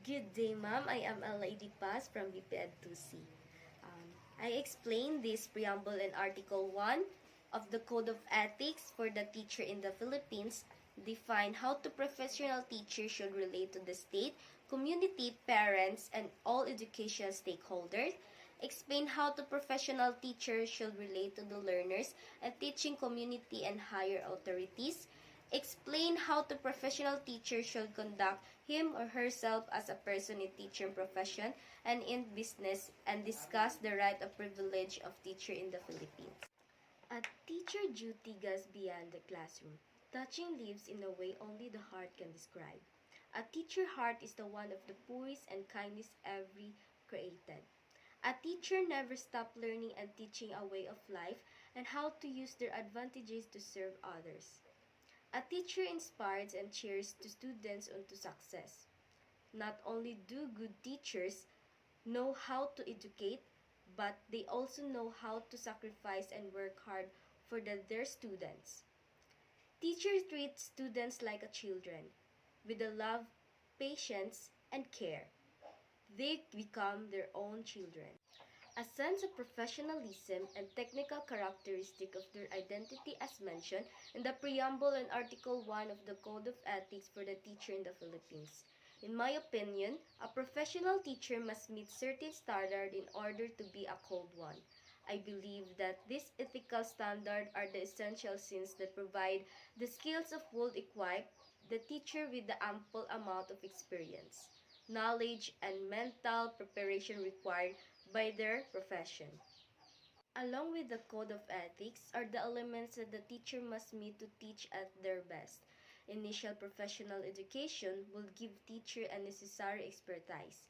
Good day, ma'am. I am a Lady Paz from BP EDUC. I explained this preamble in Article 1 of the Code of Ethics for the Teacher in the Philippines, define how to professional teachers should relate to the state, community, parents, and all educational stakeholders, explain how to professional teachers should relate to the learners and teaching community and higher authorities, explain how the professional teacher should conduct him or herself as a person in teaching profession and in business, and discuss the right of privilege of teacher in the Philippines. A teacher duty goes beyond the classroom, touching lives in a way only the heart can describe. A teacher heart is the one of the purest and kindest ever created. A teacher never stops learning and teaching a way of life and how to use their advantages to serve others. A teacher inspires and cheers the students onto success. Not only do good teachers know how to educate, but they also know how to sacrifice and work hard for their students. Teachers treat students like a children, with the love, patience, and care. They become their own children. A sense of professionalism and technical characteristic of their identity as mentioned in the preamble in Article 1 of the Code of Ethics for the Teacher in the Philippines. In my opinion, a professional teacher must meet certain standards in order to be a called one. I believe that these ethical standards are the essential since they provide the skills of would equip the teacher with the ample amount of experience, knowledge, and mental preparation required by their profession. Along with the code of ethics are the elements that the teacher must meet to teach at their best. Initial professional education will give teacher a necessary expertise.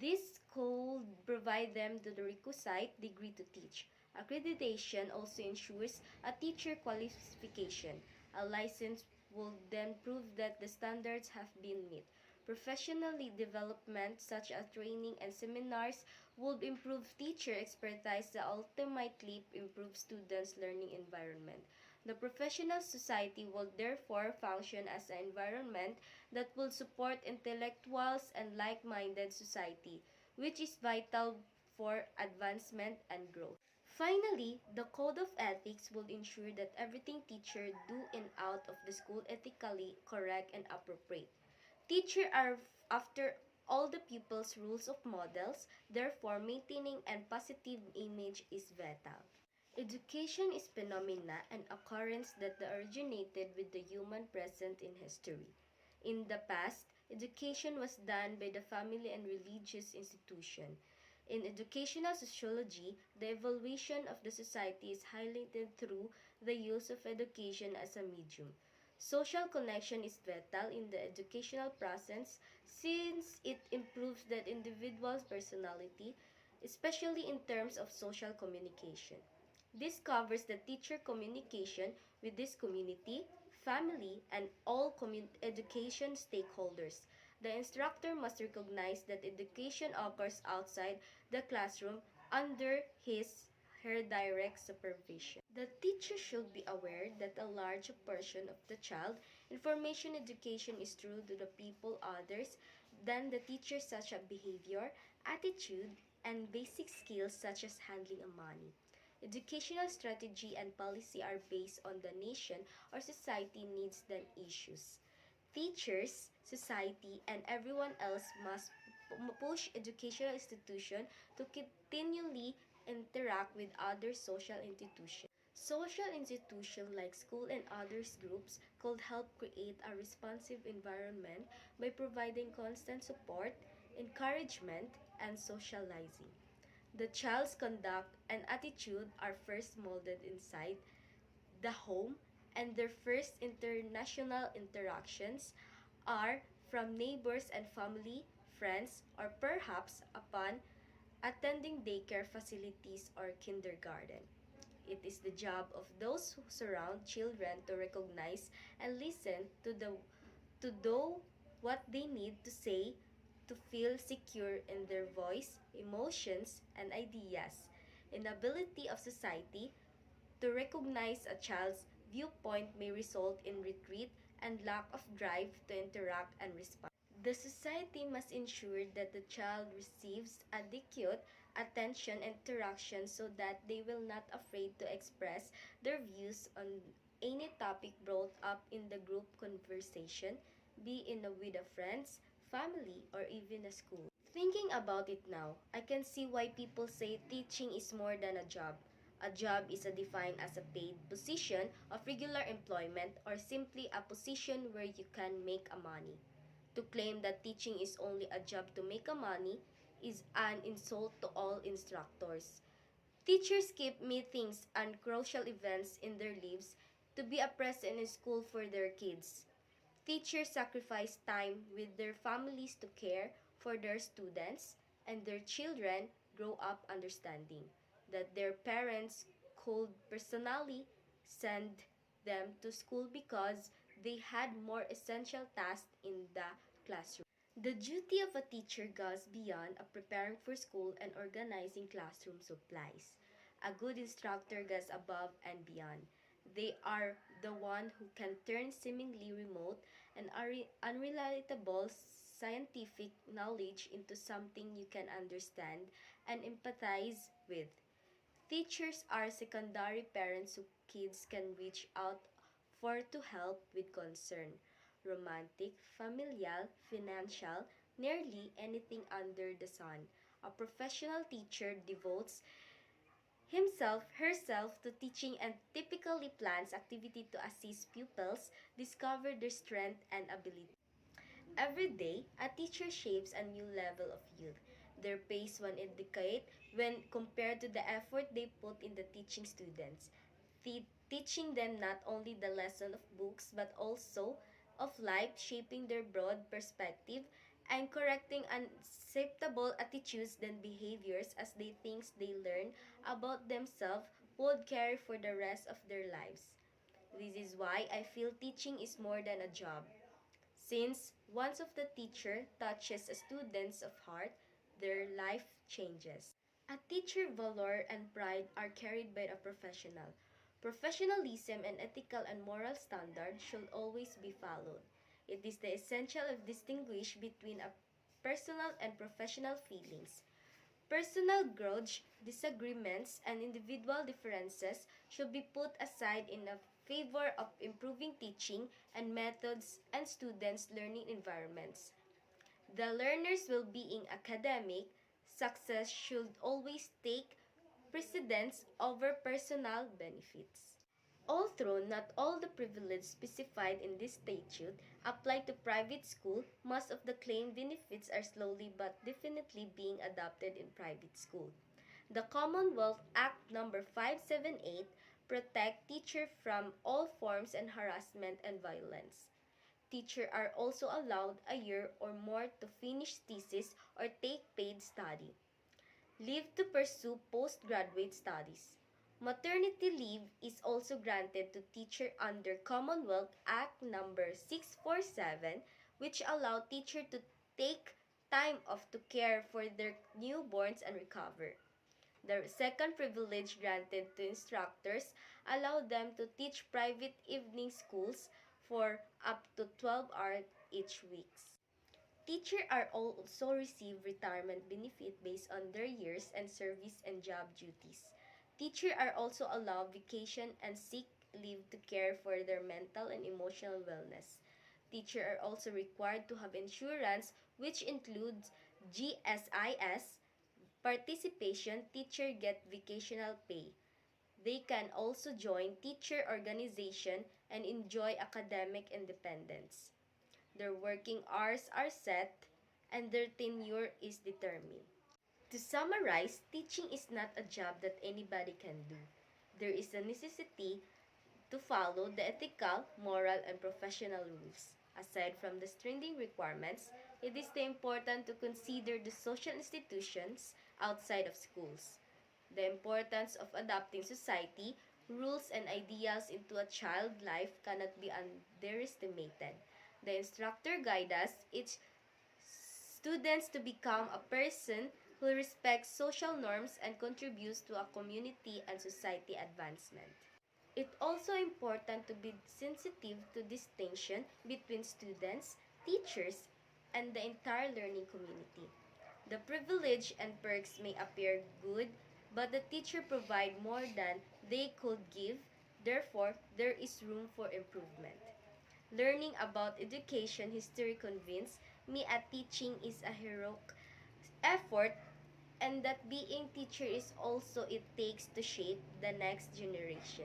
This could provide them the requisite degree to teach. Accreditation also ensures a teacher qualification. A license will then prove that the standards have been met. Professional development such as training and seminars would improve teacher expertise that ultimately improve students' learning environment. The professional society will therefore function as an environment that will support intellectuals and like-minded society, which is vital for advancement and growth. Finally, the code of ethics will ensure that everything teacher do in out of the school ethically correct and appropriate. Teachers are, after all, the pupils' rules of models, therefore maintaining a positive image is vital. Education is phenomena and occurrence that originated with the human present in history. In the past, education was done by the family and religious institution. In educational sociology, the evaluation of the society is highlighted through the use of education as a medium. Social connection is vital in the educational process since it improves the individual's personality, especially in terms of social communication. This covers the teacher communication with this community, family, and all education stakeholders. The instructor must recognize that education occurs outside the classroom under her direct supervision. The teacher should be aware that a large portion of the child information education is through to the people others than the teacher such as behavior, attitude, and basic skills such as handling of money. Educational strategy and policy are based on the nation or society needs than issues. Teachers, society, and everyone else must push educational institutions to continually interact with other social institutions. Social institutions like school and other groups could help create a responsive environment by providing constant support, encouragement, and socializing. The child's conduct and attitude are first molded inside the home, and their first international interactions are from neighbors and family, friends, or perhaps upon attending daycare facilities or kindergarten. It is the job of those who surround children to recognize and listen to do what they need to say to feel secure in their voice, emotions, and ideas. Inability of society to recognize a child's viewpoint may result in retreat and lack of drive to interact and respond. The society must ensure that the child receives adequate attention and interaction so that they will not afraid to express their views on any topic brought up in the group conversation, be it with a friends, family, or even a school. Thinking about it now, I can see why people say teaching is more than a job. A job is defined as a paid position of regular employment or simply a position where you can make a money. To claim that teaching is only a job to make a money is an insult to all instructors. Teachers keep meetings and crucial events in their lives to be a present in school for their kids. Teachers sacrifice time with their families to care for their students, and their children grow up understanding that their parents could personally send them to school because they had more essential tasks in the classroom. The duty of a teacher goes beyond preparing for school and organizing classroom supplies. A good instructor goes above and beyond. They are the one who can turn seemingly remote and unrelatable scientific knowledge into something you can understand and empathize with. Teachers are secondary parents who kids can reach out for to help with concern, romantic, familial, financial, nearly anything under the sun. A professional teacher devotes herself to teaching and typically plans activity to assist pupils discover their strength and ability. Every day, a teacher shapes a new level of youth. Their pace one indicate when compared to the effort they put in the teaching students. Teaching them not only the lesson of books but also of life, shaping their broad perspective and correcting unacceptable attitudes and behaviors as they think they learn about themselves would carry for the rest of their lives. This is why I feel teaching is more than a job. Since once of the teacher touches a student's of heart, their life changes. A teacher valor and pride are carried by a professional. Professionalism and ethical and moral standards should always be followed. It is the essential of distinguish between a personal and professional feelings. Personal grudge, disagreements, and individual differences should be put aside in a favor of improving teaching and methods and students' learning environments. The learner's well-being academic success should always take precedence over personal benefits. Although not all the privileges specified in this statute apply to private school, most of the claimed benefits are slowly but definitely being adopted in private school. The Commonwealth Act No. 578 protect teachers from all forms and harassment and violence. Teachers are also allowed a year or more to finish thesis or take paid study. Leave to pursue postgraduate studies. Maternity leave is also granted to teachers under Commonwealth Act No. 647, which allow teachers to take time off to care for their newborns and recover. The second privilege granted to instructors allow them to teach private evening schools for up to 12 hours each week. Teachers are also receive retirement benefit based on their years and service and job duties. Teachers are also allowed vacation and sick leave to care for their mental and emotional wellness. Teachers are also required to have insurance which includes GSIS participation. Teacher get vacational pay. They can also join teacher organization and enjoy academic independence. Their working hours are set, and their tenure is determined. To summarize, teaching is not a job that anybody can do. There is a necessity to follow the ethical, moral, and professional rules. Aside from the stringent requirements, it is important to consider the social institutions outside of schools. The importance of adapting society, rules, and ideals into a child life cannot be underestimated. The instructor guides us, its students to become a person who respects social norms and contributes to a community and society advancement. It's also important to be sensitive to distinction between students, teachers, and the entire learning community. The privilege and perks may appear good, but the teacher provide more than they could give. Therefore, there is room for improvement. Learning about education history convinced me that teaching is a heroic effort and that being teacher is also it takes to shape the next generation.